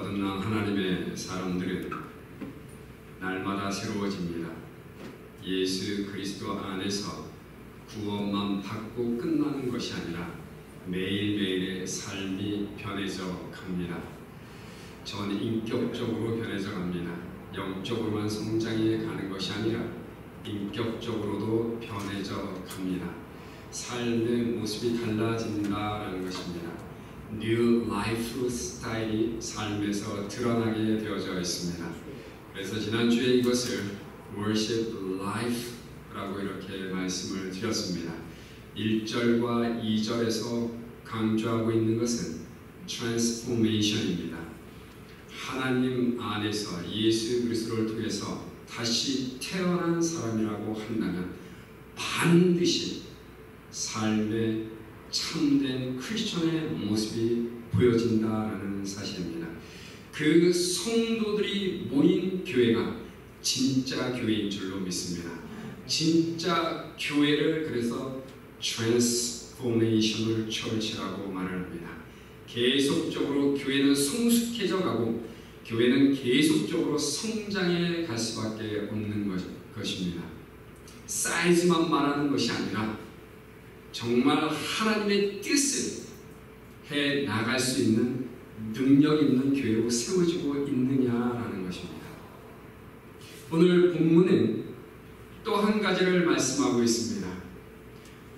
거듭난 하나님의 사람들은 날마다 새로워집니다. 예수 그리스도 안에서 구원만 받고 끝나는 것이 아니라 매일매일의 삶이 변해져 갑니다. 저는 인격적으로 변해져 갑니다. 영적으로만 성장해 가는 것이 아니라 인격적으로도 변해져 갑니다. 삶의 모습이 달라진다라는 것입니다. New Life 스타일이 삶에서 드러나게 되어져 있습니다. 그래서 지난주에 이것을 Worship Life라고 이렇게 말씀을 드렸습니다. 1절과 2절에서 강조하고 있는 것은 Transformation입니다. 하나님 안에서 예수 그리스도를 통해서 다시 태어난 사람이라고 한다면 반드시 삶의 참된 크리스천의 모습이 보여진다라는 사실입니다. 그 성도들이 모인 교회가 진짜 교회인 줄로 믿습니다. 진짜 교회를 그래서 Transformational Church라고 말을 합니다. 계속적으로 교회는 성숙해져 가고 교회는 계속적으로 성장해 갈 수밖에 없는 것입니다. 사이즈만 말하는 것이 아니라 정말 하나님의 뜻을 해 나갈 수 있는 능력 있는 교회로 세워지고 있느냐라는 것입니다. 오늘 본문은 또 한 가지를 말씀하고 있습니다.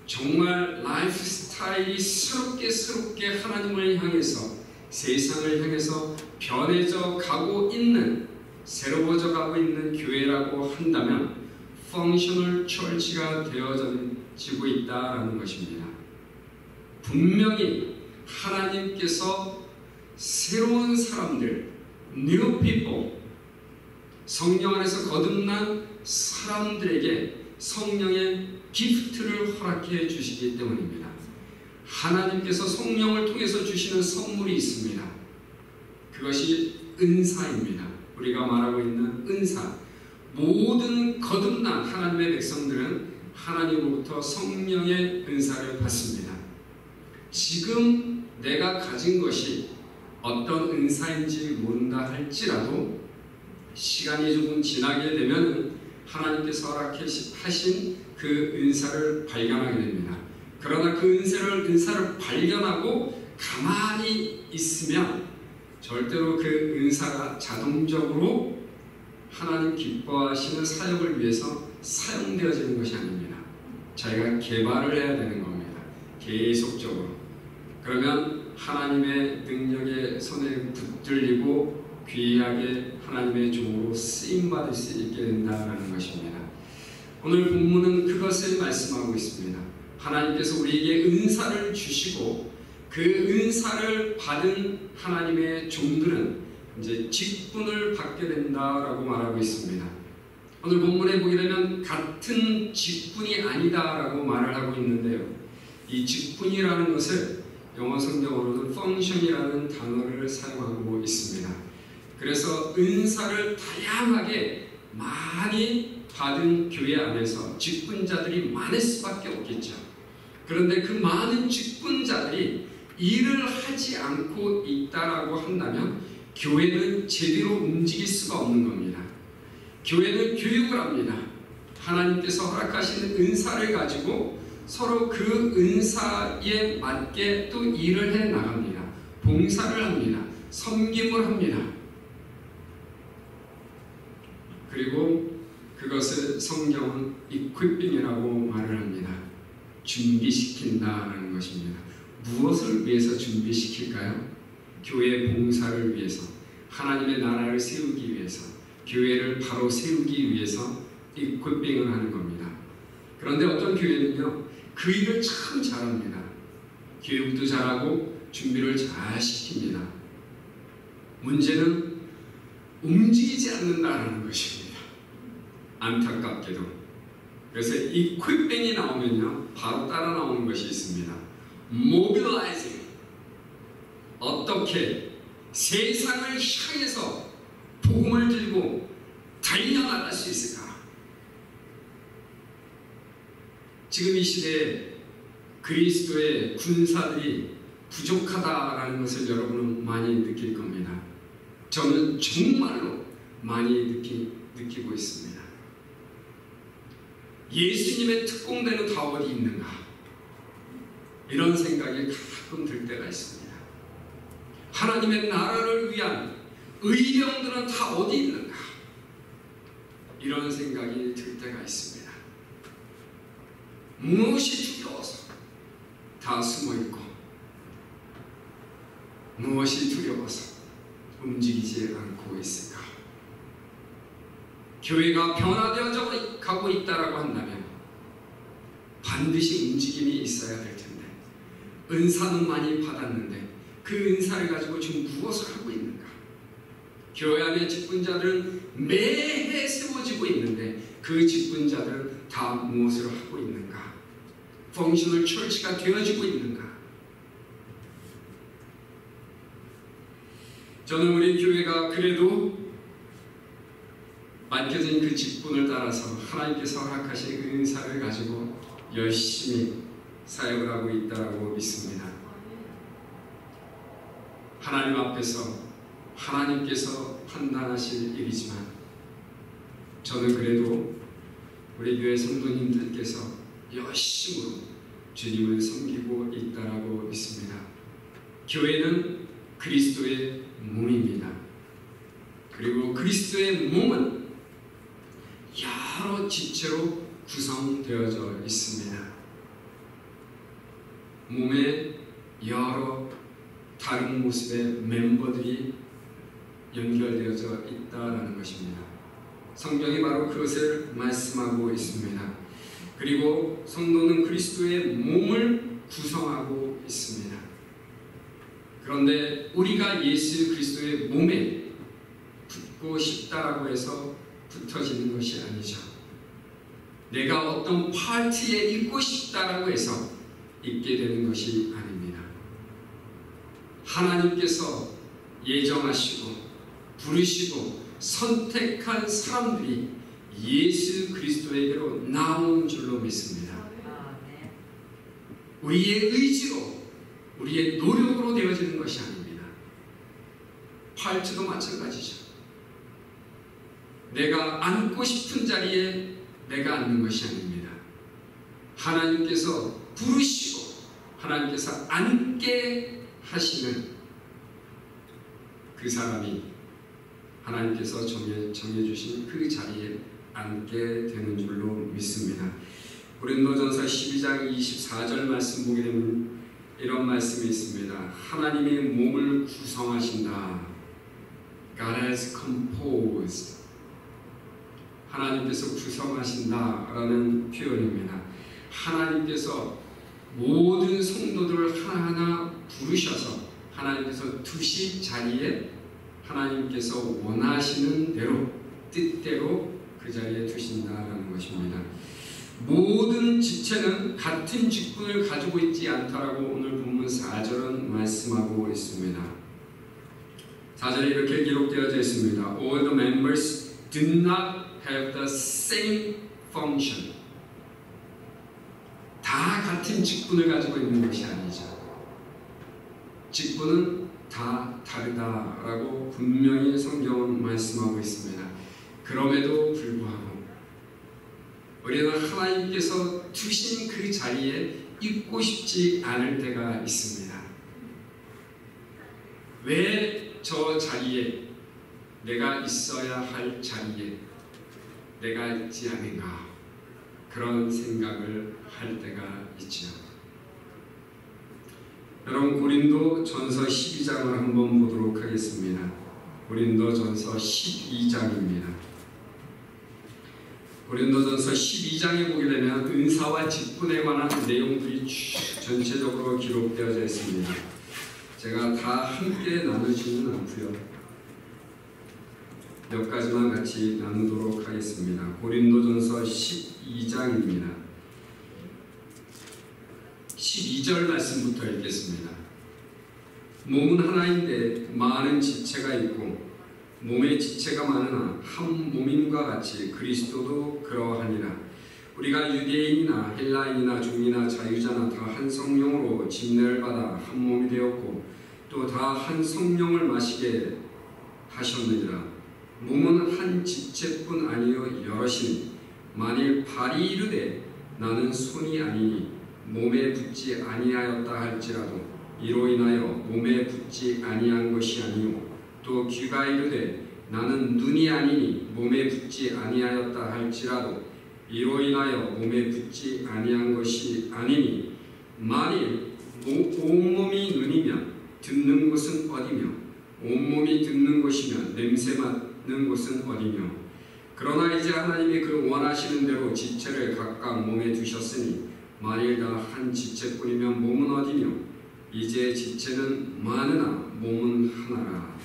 정말 라이프 스타일이 새롭게 하나님을 향해서 세상을 향해서 변해져 가고 있는 새로워져 가고 있는 교회라고 한다면 펑셔널 처치가 되어지고 있다라는 것입니다. 분명히 하나님께서 새로운 사람들, new people, 성령 안에서 거듭난 사람들에게 성령의 기프트를 허락해 주시기 때문입니다. 하나님께서 성령을 통해서 주시는 선물이 있습니다. 그것이 은사입니다. 우리가 말하고 있는 은사. 모든 거듭난 하나님의 백성들은 하나님으로부터 성령의 은사를 받습니다. 지금 내가 가진 것이 어떤 은사인지 모른다 할지라도 시간이 조금 지나게 되면 하나님께서 허락하신 그 은사를 발견하게 됩니다. 그러나 그 은사를 발견하고 가만히 있으면 절대로 그 은사가 자동적으로 하나님 기뻐하시는 사역을 위해서 사용되어지는 것이 아닙니다. 자기가 개발을 해야 되는 겁니다. 계속적으로. 그러면 하나님의 능력의 손에 붙들리고 귀하게 하나님의 종으로 쓰임받을 수 있게 된다는 것입니다. 오늘 본문은 그것을 말씀하고 있습니다. 하나님께서 우리에게 은사를 주시고 그 은사를 받은 하나님의 종들은 이제 직분을 받게 된다라고 말하고 있습니다. 오늘 본문에 보게 되면 같은 직분이 아니다라고 말을 하고 있는데요. 이 직분이라는 것을 영어 성경으로는 function이라는 단어를 사용하고 있습니다. 그래서 은사를 다양하게 많이 받은 교회 안에서 직분자들이 많을 수밖에 없겠죠. 그런데 그 많은 직분자들이 일을 하지 않고 있다라고 한다면 교회는 제대로 움직일 수가 없는 겁니다. 교회는 교육을 합니다. 하나님께서 허락하시는 은사를 가지고 서로 그 은사에 맞게 또 일을 해 나갑니다. 봉사를 합니다. 섬김을 합니다. 그리고 그것을 성경은 equipping이라고 말을 합니다. 준비시킨다라는 것입니다. 무엇을 위해서 준비시킬까요? 교회 봉사를 위해서, 하나님의 나라를 세우기 위해서, 교회를 바로 세우기 위해서 equipping을 하는 겁니다. 그런데 어떤 교회는요, 그 일을 참 잘합니다. 교육도 잘하고 준비를 잘 시킵니다. 문제는 움직이지 않는다는 것입니다. 안타깝게도. 그래서 equipping이 나오면요, 바로 따라 나오는 것이 있습니다. mobilizing. 어떻게 세상을 향해서 복음을 들고 달려나갈 수 있을까? 지금 이 시대에 그리스도의 군사들이 부족하다라는 것을 여러분은 많이 느낄 겁니다. 저는 정말로 많이 느끼고 있습니다. 예수님의 특공대는 다 어디 있는가? 이런 생각이 가끔 들 때가 있습니다. 하나님의 나라를 위한 의병들은 다 어디 있는가? 이런 생각이 들 때가 있습니다. 무엇이 두려워서 다 숨어있고, 무엇이 두려워서 움직이지 않고 있을까? 교회가 변화되어 가고 있다고 한다면 반드시 움직임이 있어야 될 텐데, 은사는 많이 받았는데 그 은사를 가지고 지금 무엇을 하고 있는가? 교회 안의 직분자들은 매해 세워지고 있는데 그 직분자들은 다 무엇을 하고 있는가? 펑셔널 처치가 되어지고 있는가? 저는 우리 교회가 그래도 맡겨진 그 직분을 따라서 하나님께서 허락하신 그 은사를 가지고 열심히 사역을 하고 있다고 믿습니다. 하나님 앞에서 하나님께서 판단하실 일이지만 저는 그래도 우리 교회 성도님들께서 열심으로 주님을 섬기고 있다고 믿습니다. 교회는 그리스도의 몸입니다. 그리고 그리스도의 몸은 여러 지체로 구성되어져 있습니다. 몸에 여러 다른 모습의 멤버들이 연결되어져 있다는 것입니다. 성경이 바로 그것을 말씀하고 있습니다. 그리고 성도는 그리스도의 몸을 구성하고 있습니다. 그런데 우리가 예수 그리스도의 몸에 붙고 싶다라고 해서 붙어지는 것이 아니죠. 내가 어떤 파트에 있고 싶다라고 해서 있게 되는 것이 아닙니다. 하나님께서 예정하시고 부르시고 선택한 사람들이 예수 그리스도에게로 나오는 줄로 믿습니다. 우리의 의지로, 우리의 노력으로 되어지는 것이 아닙니다. 파트도 마찬가지죠. 내가 앉고 싶은 자리에 내가 앉는 것이 아닙니다. 하나님께서 부르시고 하나님께서 앉게 하시는 그 사람이 하나님께서 정해주신 그 자리에 앉게 되는 줄로 믿습니다. 고린도전서 12장 24절 말씀 보게 되면 이런 말씀이 있습니다. 하나님의 몸을 구성하신다. God has composed. 하나님께서 구성하신다라는 표현입니다. 하나님께서 모든 성도들을 하나하나 부르셔서 하나님께서 두신 자리에 하나님께서 원하시는 대로 뜻대로 그 자리에 두신다라는 것입니다. 모든 지체는 같은 직분을 가지고 있지 않다라고 오늘 본문 4절은 말씀하고 있습니다. 4절에 이렇게 기록되어져 있습니다. All the members do not have the same function. 다 같은 직분을 가지고 있는 것이 아니죠. 직분은 다 다르다라고 분명히 성경은 말씀하고 있습니다. 그럼에도 불구하고 우리는 하나님께서 두신 그 자리에 있고 싶지 않을 때가 있습니다. 왜 저 자리에, 내가 있어야 할 자리에 내가 있지 않은가, 그런 생각을 할 때가 있지요. 여러분, 고린도 전서 12장을 한번 보도록 하겠습니다. 고린도 전서 12장입니다. 고린도 전서 12장에 보게 되면 은사와 직분에 관한 내용들이 전체적으로 기록되어져 있습니다. 제가 다 함께 나누지는 않고요. 몇 가지만 같이 나누도록 하겠습니다. 고린도전서 12장입니다. 12절 말씀부터 읽겠습니다. 몸은 하나인데 많은 지체가 있고 몸의 지체가 많으나 한 몸임과 같이 그리스도도 그러하니라. 우리가 유대인이나 헬라인이나 종이나 자유자나 다 한 성령으로 집례를 받아 한 몸이 되었고 또 다 한 성령을 마시게 하셨느니라. 몸은 한 지체뿐 아니요 여럿이니 만일 발이 이르되 나는 손이 아니니 몸에 붙지 아니하였다 할지라도 이로 인하여 몸에 붙지 아니한 것이 아니요 또 귀가 이르되 나는 눈이 아니니 몸에 붙지 아니하였다 할지라도 이로 인하여 몸에 붙지 아니한 것이 아니니 만일 온몸이 눈이면 듣는 곳은 어디며 온몸이 듣는 곳이면 냄새 맡는 곳은 어디며 그러나 이제 하나님이 그 원하시는 대로 지체를 각각 몸에 두셨으니 만일 다 한 지체뿐이면 몸은 어디며 이제 지체는 많으나 몸은 하나라.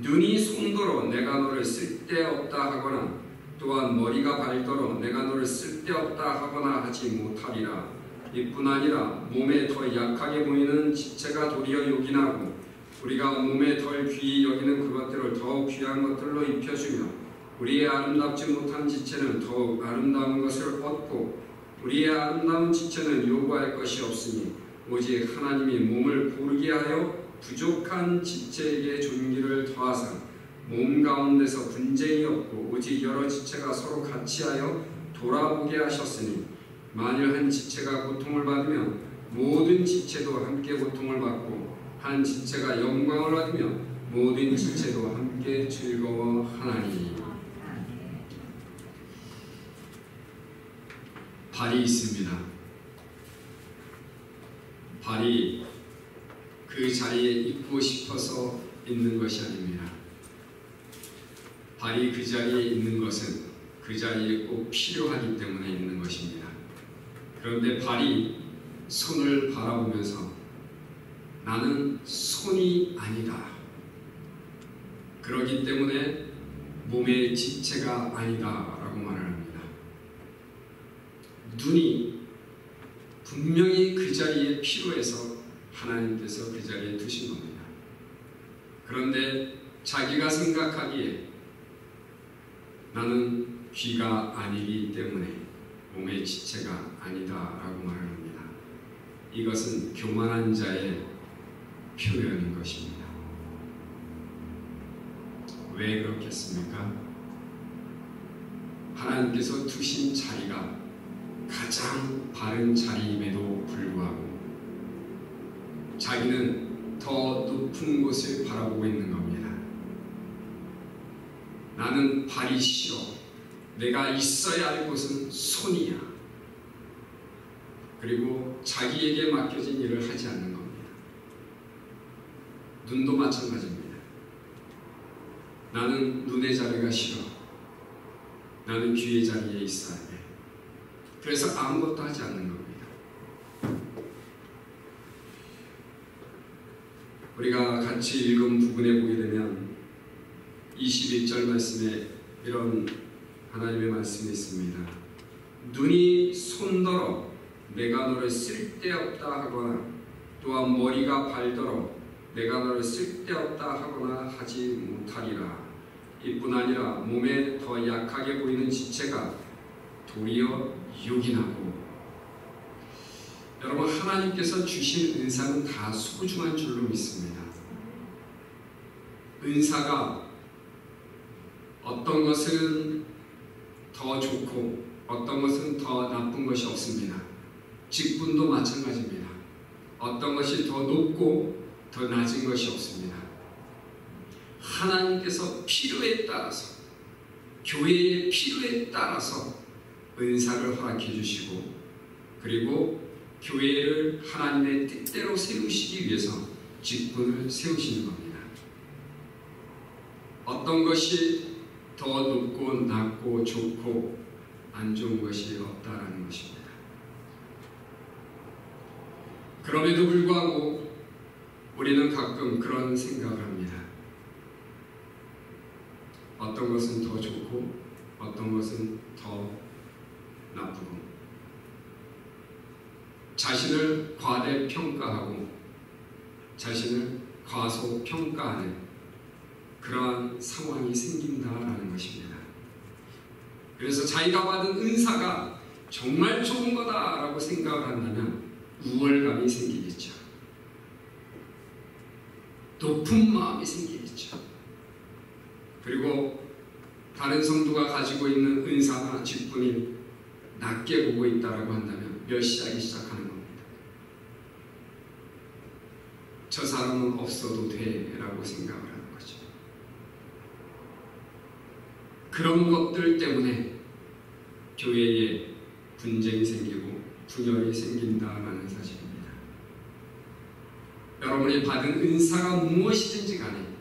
눈이 손더러 내가 너를 쓸데없다 하거나 또한 머리가 발더러 내가 너를 쓸데없다 하거나 하지 못하리라. 이뿐 아니라 몸에 더 약하게 보이는 지체가 도리어 요긴하고 우리가 몸에 덜 귀히 여기는 그것들을 더욱 귀한 것들로 입혀주며 우리의 아름답지 못한 지체는 더욱 아름다운 것을 얻고 우리의 아름다운 지체는 요구할 것이 없으니 오직 하나님이 몸을 고르게 하여 부족한 지체에게 존귀를 더하사 몸 가운데서 분쟁이 없고 오직 여러 지체가 서로 같이하여 돌아보게 하셨으니 만일 한 지체가 고통을 받으면 모든 지체도 함께 고통을 받고 한 지체가 영광을 얻으면 모든 지체도 함께 즐거워하나니. 발이 있습니다. 발이 그 자리에 있고 싶어서 있는 것이 아닙니다. 발이 그 자리에 있는 것은 그 자리에 꼭 필요하기 때문에 있는 것입니다. 그런데 발이 손을 바라보면서 나는 손이 아니다. 그러기 때문에 몸의 지체가 아니다 라고 말을 합니다. 눈이 분명히 그 자리에 필요해서 하나님께서 그 자리에 두신 겁니다. 그런데 자기가 생각하기에 나는 귀가 아니기 때문에 몸의 지체가 아니다 라고 말을 합니다. 이것은 교만한 자의 표현인 것입니다. 왜 그렇겠습니까? 하나님께서 두신 자리가 가장 바른 자리임에도 불구하고 자기는 더 높은 곳을 바라보고 있는 겁니다. 나는 발이 싫어. 내가 있어야 할 곳은 손이야. 그리고 자기에게 맡겨진 일을 하지 않는 겁니다. 눈도 마찬가지입니다. 나는 눈의 자리가 싫어. 나는 귀의 자리에 있어야 돼. 그래서 아무것도 하지 않는 겁니다. 우리가 같이 읽은 부분에 보게 되면 21절 말씀에 이런 하나님의 말씀이 있습니다. 눈이 손더러 내가 너를 쓸데없다 하거나 또한 머리가 발더러 내가 너를 쓸데없다 하거나 하지 못하리라. 이뿐 아니라 몸에 더 약하게 보이는 지체가 도리어 요긴하고. 여러분, 하나님께서 주신 은사는 다 소중한 줄로 믿습니다. 은사가 어떤 것은 더 좋고 어떤 것은 더 나쁜 것이 없습니다. 직분도 마찬가지입니다. 어떤 것이 더 높고 더 낮은 것이 없습니다. 하나님께서 필요에 따라서, 교회의 필요에 따라서 은사를 허락해 주시고, 그리고 교회를 하나님의 뜻대로 세우시기 위해서 직분을 세우시는 겁니다. 어떤 것이 더 높고 낮고 좋고 안 좋은 것이 없다라는 것입니다. 그럼에도 불구하고 우리는 가끔 그런 생각을 합니다. 어떤 것은 더 좋고 어떤 것은 더 나쁘고, 자신을 과대평가하고 자신을 과소평가하는 그러한 상황이 생긴다라는 것입니다. 그래서 자기가 받은 은사가 정말 좋은 거다라고 생각을 한다면 우월감이 생기겠죠. 높은 마음이 생기겠죠. 그리고 다른 성도가 가지고 있는 은사나 직분이 낮게 보고 있다고 한다면 멸시하기 시작하는 겁니다. 저 사람은 없어도 돼 라고 생각을 하는 거죠. 그런 것들 때문에 교회에 분쟁이 생기고 분열이 생긴다라는 사실입니다. 여러분이 받은 은사가 무엇이든지 간에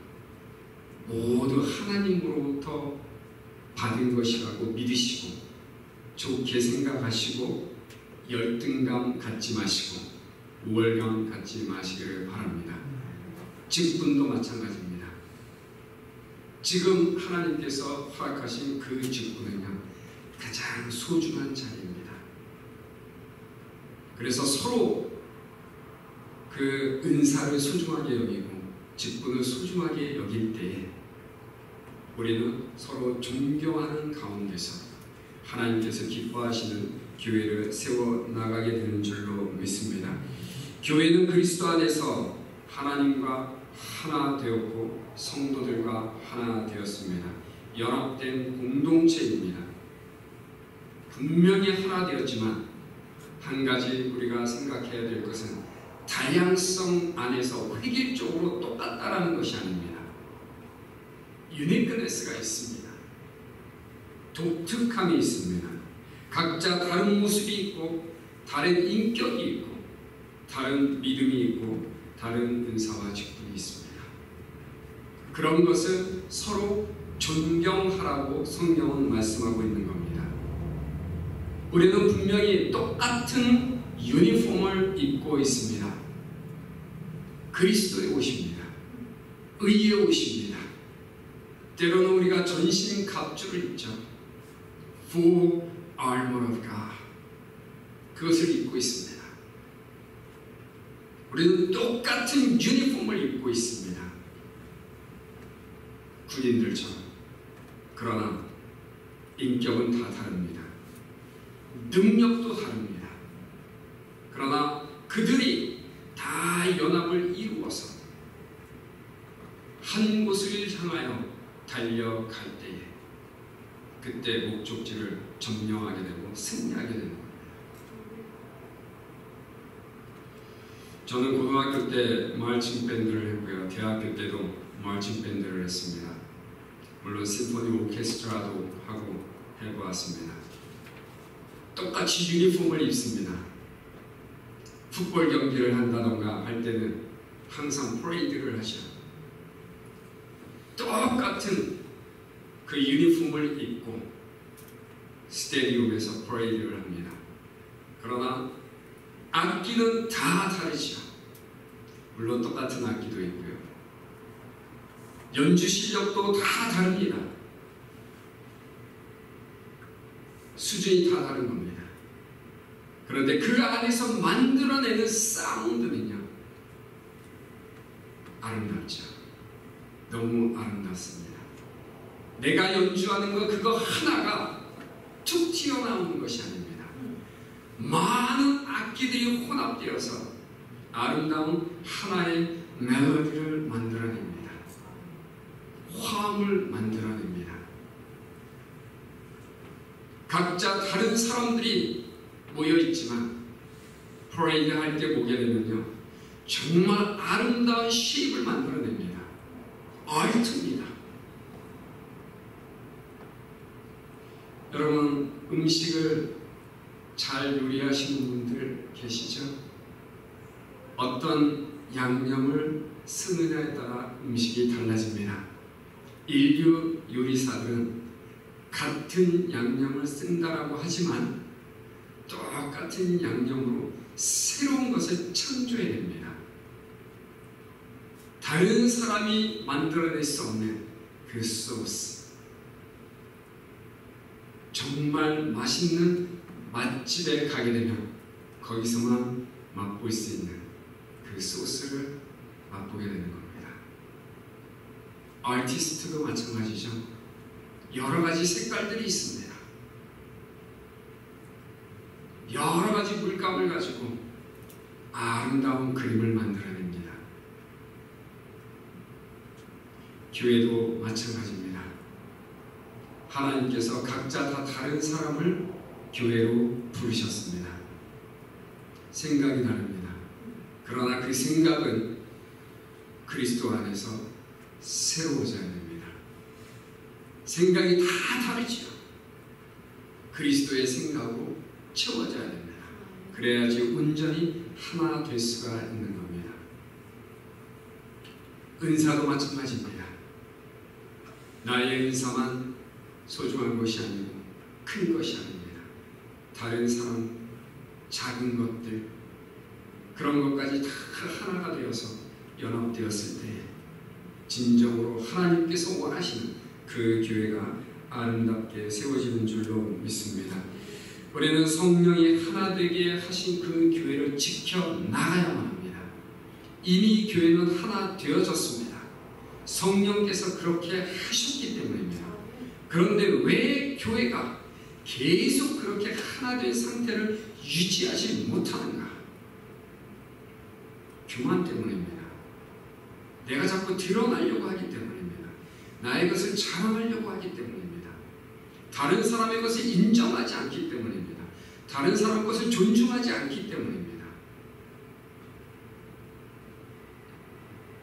모두 하나님으로부터 받은 것이라고 믿으시고 좋게 생각하시고 열등감 갖지 마시고 우월감 갖지 마시기를 바랍니다. 직분도 마찬가지입니다. 지금 하나님께서 허락하신 그 직분은요, 가장 소중한 자리입니다. 그래서 서로 그 은사를 소중하게 여기고 직분을 소중하게 여길 때에 우리는 서로 존경하는 가운데서 하나님께서 기뻐하시는 교회를 세워나가게 되는 줄로 믿습니다. 교회는 그리스도 안에서 하나님과 하나 되었고 성도들과 하나 되었습니다. 연합된 공동체입니다. 분명히 하나 되었지만 한 가지 우리가 생각해야 될 것은 다양성 안에서 획일적으로 똑같다라는 것이 아닙니다. 유니크네스가 있습니다. 독특함이 있습니다. 각자 다른 모습이 있고 다른 인격이 있고 다른 믿음이 있고 다른 은사와 직분이 있습니다. 그런 것을 서로 존경하라고 성경은 말씀하고 있는 겁니다. 우리는 분명히 똑같은 유니폼을 입고 있습니다. 그리스도의 옷입니다. 의의 옷입니다. 때로는 우리가 전신 갑주를 입죠. Full armor of God. 그것을 입고 있습니다. 우리는 똑같은 유니폼을 입고 있습니다. 군인들처럼. 그러나 인격은 다 다릅니다. 능력도 다릅니다. 그러나 그들이 다 연합을 이루어서 한 곳을 향하여 달려갈 때에 그때 목적지를 점령하게 되고 승리하게 되는 겁니다. 저는 고등학교 때 마르칭 밴드를 했고요. 대학교 때도 마르칭 밴드를 했습니다. 물론 심포니 오케스트라도 하고 해보았습니다. 똑같이 유니폼을 입습니다. 풋볼 경기를 한다던가 할 때는 항상 퍼레이드를 하죠. 똑같은 그 유니폼을 입고 스테디움에서 퍼레이드를 합니다. 그러나 악기는 다 다르죠. 물론 똑같은 악기도 있고요. 연주 실력도 다 다릅니다. 수준이 다 다른 겁니다. 그런데 그 안에서 만들어내는 사운드는요, 아름답죠. 너무 아름답습니다. 내가 연주하는 거 그거 하나가 툭 튀어나오는 것이 아닙니다. 많은 악기들이 혼합되어서 아름다운 하나의 멜로디를 만들어냅니다. 화음을 만들어냅니다. 각자 다른 사람들이 모여있지만 퍼레이드 할 때 보게 되면요, 정말 아름다운 쉐입을 만들어냅니다. 아이트입니다. 여러분, 음식을 잘 요리하시는 분들 계시죠? 어떤 양념을 쓰느냐에 따라 음식이 달라집니다. 인류 요리사들은 같은 양념을 쓴다라고 하지만 똑같은 양념으로 새로운 것을 창조해야 됩니다. 다른 사람이 만들어낼 수 없는 그 소스, 정말 맛있는 맛집에 가게 되면 거기서만 맛볼 수 있는 그 소스를 맛보게 되는 겁니다. 아티스트도 마찬가지죠. 여러 가지 색깔들이 있습니다. 여러 가지 물감을 가지고 아름다운 그림을 만들어냅니다. 교회도 마찬가지입니다. 하나님께서 각자 다 다른 사람을 교회로 부르셨습니다. 생각이 다릅니다. 그러나 그 생각은 그리스도 안에서 새로워져야 됩니다. 생각이 다 다르죠. 그리스도의 생각으로 채워져야 됩니다. 그래야지 온전히 하나 될 수가 있는 겁니다. 은사도 마찬가지입니다. 나의 은사만 소중한 것이 아니고 큰 것이 아닙니다. 다른 사람, 작은 것들, 그런 것까지 다 하나가 되어서 연합되었을 때 진정으로 하나님께서 원하시는 그 교회가 아름답게 세워지는 줄로 믿습니다. 우리는 성령이 하나 되게 하신 그 교회를 지켜나가야만 합니다. 이미 교회는 하나 되어졌습니다. 성령께서 그렇게 하셨기 때문입니다. 그런데 왜 교회가 계속 그렇게 하나 된 상태를 유지하지 못하는가? 교만 때문입니다. 내가 자꾸 드러나려고 하기 때문입니다. 나의 것을 자랑하려고 하기 때문입니다. 다른 사람의 것을 인정하지 않기 때문입니다. 다른 사람 것을 존중하지 않기 때문입니다.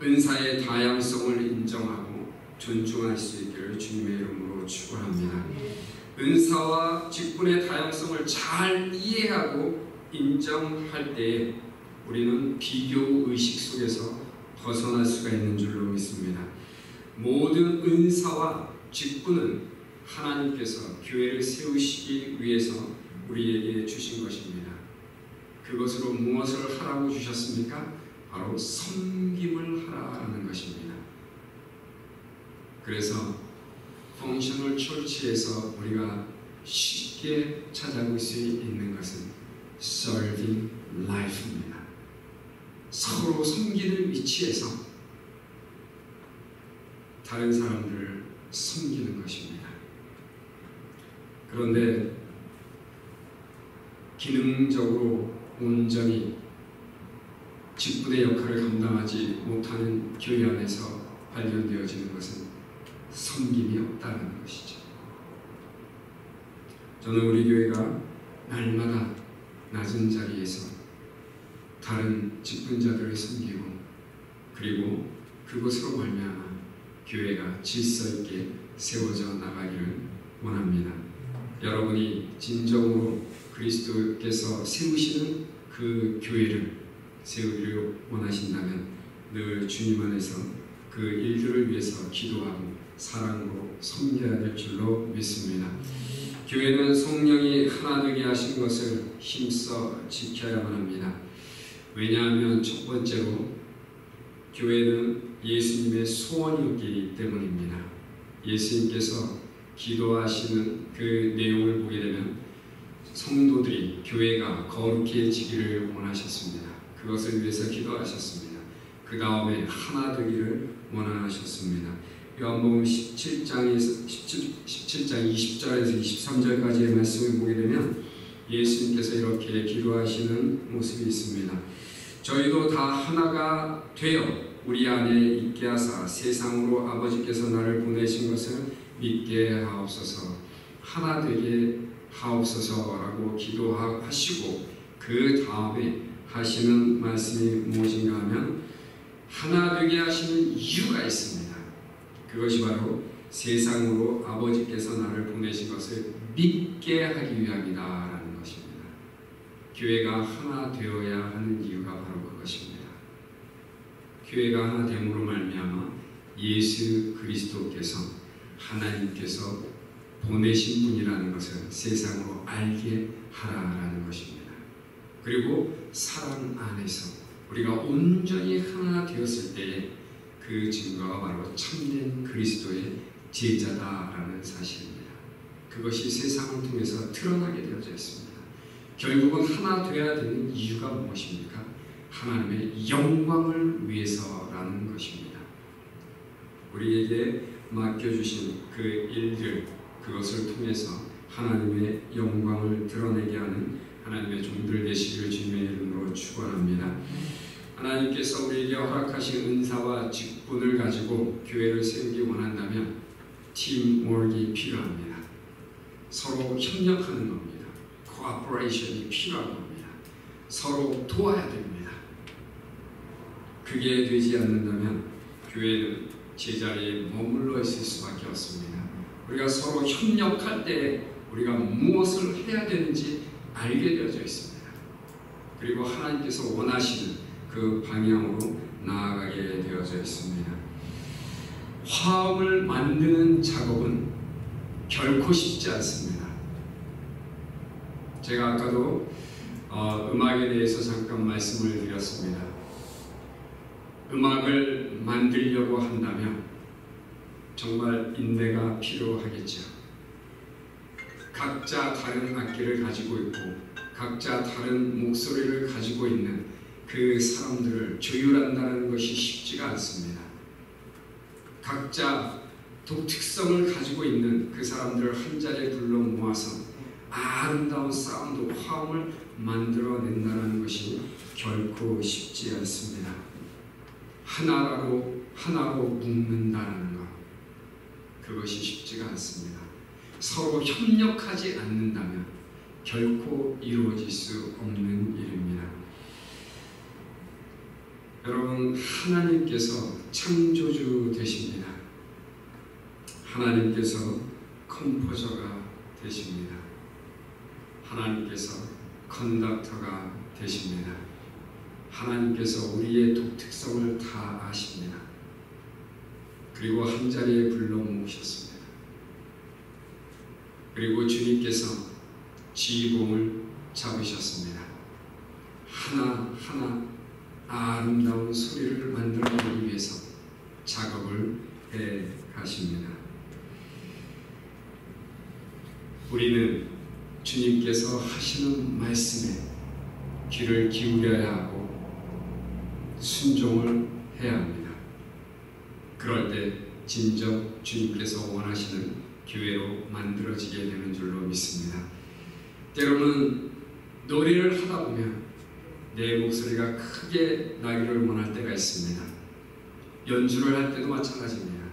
은사의 다양성을 인정하고 존중할 수 있기를 주님의 이름으로 축원합니다. 은사와 직분의 다양성을 잘 이해하고 인정할 때에 우리는 비교 의식 속에서 벗어날 수가 있는 줄로 믿습니다. 모든 은사와 직분은 하나님께서 교회를 세우시기 위해서 우리에게 주신 것입니다. 그것으로 무엇을 하라고 주셨습니까? 바로 섬김을 하라는 것입니다. 그래서 펑셔널 처치에서 우리가 쉽게 찾아볼 수 있는 것은 serving life입니다. 서로 섬기는 위치에서 다른 사람들을 섬기는 것입니다. 그런데 기능적으로 온전히 직분의 역할을 감당하지 못하는 교회 안에서 발견되어지는 것은 섬김이 없다는 것이죠. 저는 우리 교회가 날마다 낮은 자리에서 다른 직분자들을 섬기고 그리고 그것으로 말미암아 교회가 질서 있게 세워져 나가기를 원합니다. 여러분이 진정으로 그리스도께서 세우시는 그 교회를 세우기를 원하신다면 늘 주님 안에서 그 일들을 위해서 기도하고 사랑으로 섬겨야 될 줄로 믿습니다. 교회는 성령이 하나 되게 하신 것을 힘써 지켜야만 합니다. 왜냐하면 첫 번째로 교회는 예수님의 소원이었기 때문입니다. 예수님께서 기도하시는 그 내용을 보게 되면 성도들이 교회가 거룩해지기를 원하셨습니다. 그것을 위해서 기도하셨습니다. 그 다음에 하나 되기를 원하셨습니다. 요한복음 17장 20절에서 23절까지의 말씀을 보게 되면 예수님께서 이렇게 기도하시는 모습이 있습니다. 저희도 다 하나가 되어 우리 안에 있게 하사 세상으로 아버지께서 나를 보내신 것을 믿게 하옵소서. 하나 되게 하옵소서라고 기도하시고 그 다음에 하시는 말씀이 무엇인가 하면 하나 되게 하시는 이유가 있습니다. 그것이 바로 세상으로 아버지께서 나를 보내신 것을 믿게 하기 위함이다 라는 것입니다. 교회가 하나 되어야 하는 이유가 바로 그것입니다. 교회가 하나 됨으로 말미암아 예수 그리스도께서 하나님께서 보내신 분이라는 것을 세상으로 알게 하라라는 것입니다. 그리고 사랑 안에서 우리가 온전히 하나 되었을 때에 그 증거가 바로 참된 그리스도의 제자다라는 사실입니다. 그것이 세상을 통해서 드러나게 되어져 있습니다. 결국은 하나 되어야 되는 이유가 무엇입니까? 하나님의 영광을 위해서라는 것입니다. 우리에게 맡겨주신 그 일들, 그것을 통해서 하나님의 영광을 드러내게 하는 하나님의 종들 되시기를 주님의 이름으로 축원합니다. 하나님께서 우리에게 허락하신 은사와 직분을 가지고 교회를 세우기 원한다면 팀워크가 필요합니다. 서로 협력하는 겁니다. 코퍼레이션이 필요한 겁니다. 서로 도와야 됩니다. 그게 되지 않는다면 교회는 제자리에 머물러 있을 수밖에 없습니다. 우리가 서로 협력할 때 우리가 무엇을 해야 되는지 알게 되어져 있습니다. 그리고 하나님께서 원하시는 그 방향으로 나아가게 되어져 있습니다. 화음을 만드는 작업은 결코 쉽지 않습니다. 제가 아까도 음악에 대해서 잠깐 말씀을 드렸습니다. 음악을 만들려고 한다면 정말 인내가 필요하겠죠. 각자 다른 악기를 가지고 있고 각자 다른 목소리를 가지고 있는 그 사람들을 조율한다는 것이 쉽지가 않습니다. 각자 독특성을 가지고 있는 그 사람들을 한자리에 불러 모아서 아름다운 사운드, 화음을 만들어낸다는 것이 결코 쉽지 않습니다. 하나로 묶는다는 것, 그것이 쉽지가 않습니다. 서로 협력하지 않는다면 결코 이루어질 수 없는 일입니다. 여러분, 하나님께서 창조주 되십니다. 하나님께서 컴포저가 되십니다. 하나님께서 컨덕터가 되십니다. 하나님께서 우리의 독특성을 다 아십니다. 그리고 한자리에 불러 모으셨습니다. 그리고 주님께서 지휘봉을 잡으셨습니다. 하나하나 아름다운 소리를 만들어내기 위해서 작업을 해 가십니다. 우리는 주님께서 하시는 말씀에 귀를 기울여야 하고 순종을 해야 합니다. 그럴 때 진정 주님께서 원하시는 교회로 만들어지게 되는 줄로 믿습니다. 때로는 노래를 하다 보면 내 목소리가 크게 나기를 원할 때가 있습니다. 연주를 할 때도 마찬가지입니다.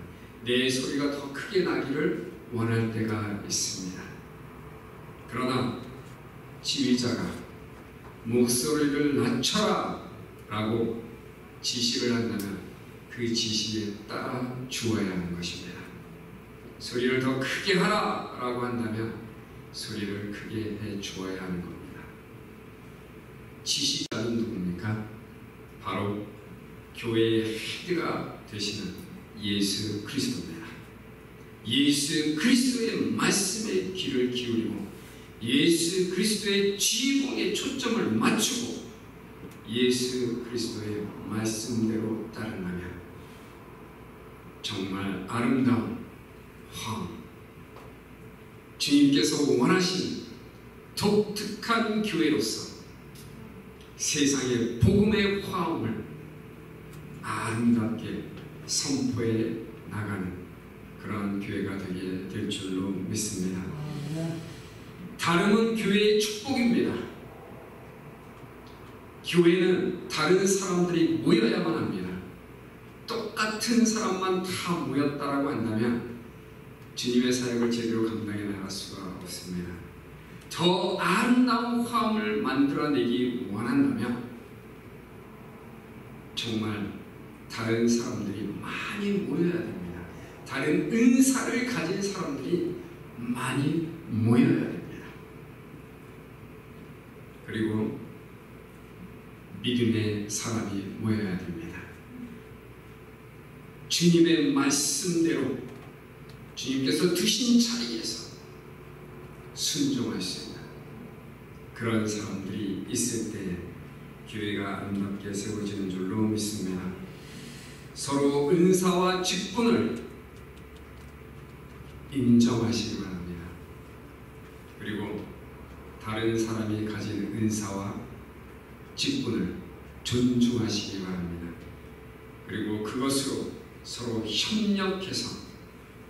내 소리가 더 크게 나기를 원할 때가 있습니다. 그러나 지휘자가 목소리를 낮춰라 라고 지시를 한다면 그 지시에 따라 주어야 하는 것입니다. 소리를 더 크게 하라 라고 한다면 소리를 크게 해 주어야 하는 겁니다. 지시자는 누굽니까? 바로 교회의 헤드가 되시는 예수 그리스도입니다. 예수 그리스도의 말씀에 귀를 기울이고 예수 그리스도의 지휘봉에 초점을 맞추고 예수 그리스도의 말씀대로 따른다면 정말 아름다운 화음, 주님께서 원하시는 독특한 교회로서 세상의 복음의 화음을 아름답게 선포해 나가는 그런 교회가 되게 될 줄로 믿습니다. 다름은 교회의 축복입니다. 교회는 다른 사람들이 모여야만 합니다. 똑같은 사람만 다 모였다라고 한다면 주님의 사역을 제대로 감당해 나갈 수가 없습니다. 더 아름다운 화음을 만들어내기 원한다면 정말 다른 사람들이 많이 모여야 됩니다. 다른 은사를 가진 사람들이 많이 모여야 됩니다. 그리고 믿음의 사람이 모여야 됩니다. 주님의 말씀대로 주님께서 두신 자리에서 순종할 수 있는 그런 사람들이 있을 때 교회가 아름답게 세워지는 줄로 믿습니다. 서로 은사와 직분을 인정하시기 바랍니다. 그리고 다른 사람이 가진 은사와 직분을 존중하시기 바랍니다. 그리고 그것으로 서로 협력해서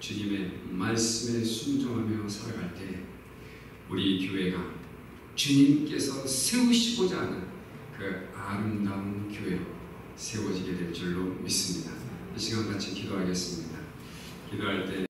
주님의 말씀에 순종하며 살아갈 때 우리 교회가 주님께서 세우시고자 하는 그 아름다운 교회로 세워지게 될 줄로 믿습니다. 이 시간 같이 기도하겠습니다. 기도할 때